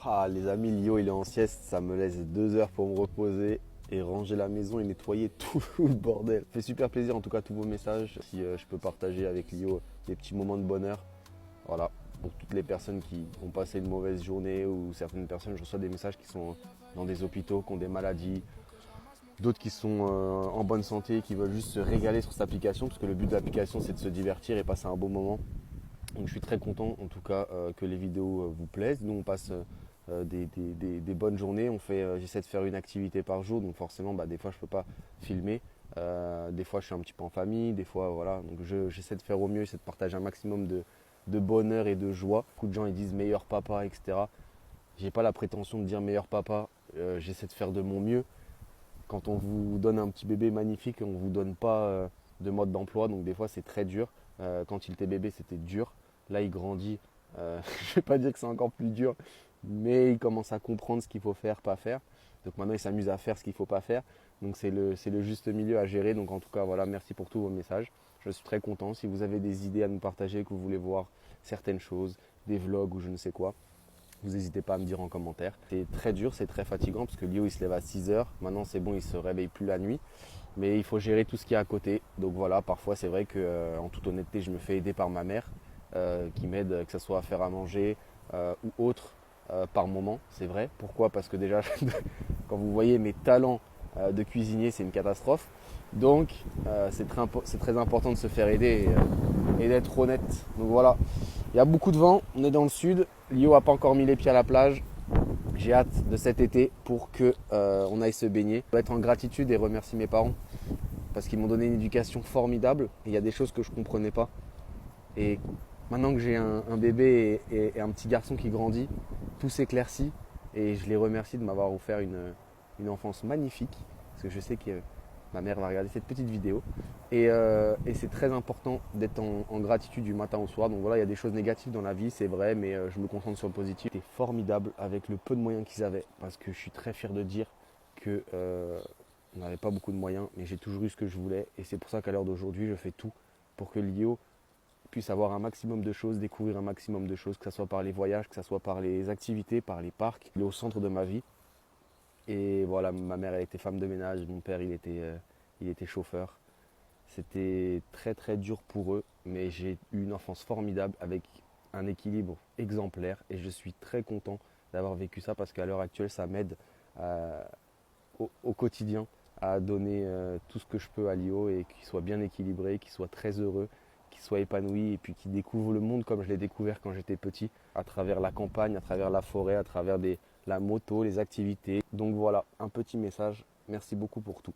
Ah les amis, Lio il est en sieste, ça me laisse 2 heures pour me reposer et ranger la maison et nettoyer tout le bordel. Ça fait super plaisir en tout cas tous vos messages. Si je peux partager avec Lio des petits moments de bonheur. Voilà, pour toutes les personnes qui ont passé une mauvaise journée ou certaines personnes, je reçois des messages qui sont dans des hôpitaux, qui ont des maladies, d'autres qui sont en bonne santé, qui veulent juste se régaler sur cette application parce que le but de l'application c'est de se divertir et passer un bon moment. Donc je suis très content en tout cas que les vidéos vous plaisent. Nous on passe des bonnes journées. J'essaie de faire une activité par jour, donc forcément des fois je ne peux pas filmer. Des fois je suis un petit peu en famille, des fois voilà. Donc j'essaie de faire au mieux, j'essaie de partager un maximum de bonheur et de joie. Beaucoup de gens ils disent meilleur papa, etc. J'ai pas la prétention de dire meilleur papa, j'essaie de faire de mon mieux. Quand on vous donne un petit bébé magnifique, on ne vous donne pas de mode d'emploi, donc des fois c'est très dur. Quand il était bébé, c'était dur. Là, il grandit. Je ne vais pas dire que c'est encore plus dur, mais il commence à comprendre ce qu'il faut faire, pas faire. Donc maintenant, il s'amuse à faire ce qu'il ne faut pas faire. Donc c'est le juste milieu à gérer. Donc en tout cas, voilà, merci pour tous vos messages. Je suis très content. Si vous avez des idées à nous partager, que vous voulez voir certaines choses, des vlogs ou je ne sais quoi, vous n'hésitez pas à me dire en commentaire. C'est très dur, c'est très fatigant parce que Lio il se lève à 6 heures. Maintenant c'est bon, il ne se réveille plus la nuit. Mais il faut gérer tout ce qui est à côté. Donc voilà, parfois c'est vrai que en toute honnêteté, je me fais aider par ma mère qui m'aide, que ce soit à faire à manger ou autre par moment. C'est vrai. Pourquoi? Parce que déjà, quand vous voyez mes talents de cuisinier, c'est une catastrophe. Donc c'est très important de se faire aider et d'être honnête. Donc voilà, il y a beaucoup de vent, on est dans le sud. Lio n'a pas encore mis les pieds à la plage. J'ai hâte de cet été pour qu'on aille se baigner. Je dois être en gratitude et remercier mes parents parce qu'ils m'ont donné une éducation formidable. Et il y a des choses que je ne comprenais pas. Et maintenant que j'ai un bébé et un petit garçon qui grandit, tout s'éclaircit. Et je les remercie de m'avoir offert une enfance magnifique. Parce que je sais que ma mère va regarder cette petite vidéo. Et c'est très important d'être en gratitude du matin au soir. Donc voilà, il y a des choses négatives dans la vie, c'est vrai, mais je me concentre sur le positif. C'était formidable avec le peu de moyens qu'ils avaient. Parce que je suis très fier de dire que on n'avait pas beaucoup de moyens, mais j'ai toujours eu ce que je voulais. Et c'est pour ça qu'à l'heure d'aujourd'hui, je fais tout pour que Lio puisse avoir un maximum de choses, découvrir un maximum de choses, que ce soit par les voyages, que ce soit par les activités, par les parcs. Il est au centre de ma vie. Et voilà, ma mère elle était femme de ménage, mon père il était chauffeur. C'était très très dur pour eux, mais j'ai eu une enfance formidable avec un équilibre exemplaire et je suis très content d'avoir vécu ça parce qu'à l'heure actuelle ça m'aide au quotidien à donner tout ce que je peux à Lio et qu'il soit bien équilibré, qu'il soit très heureux, qu'il soit épanoui et puis qu'il découvre le monde comme je l'ai découvert quand j'étais petit, à travers la campagne, à travers la forêt, à travers la moto, les activités. Donc voilà, un petit message. Merci beaucoup pour tout.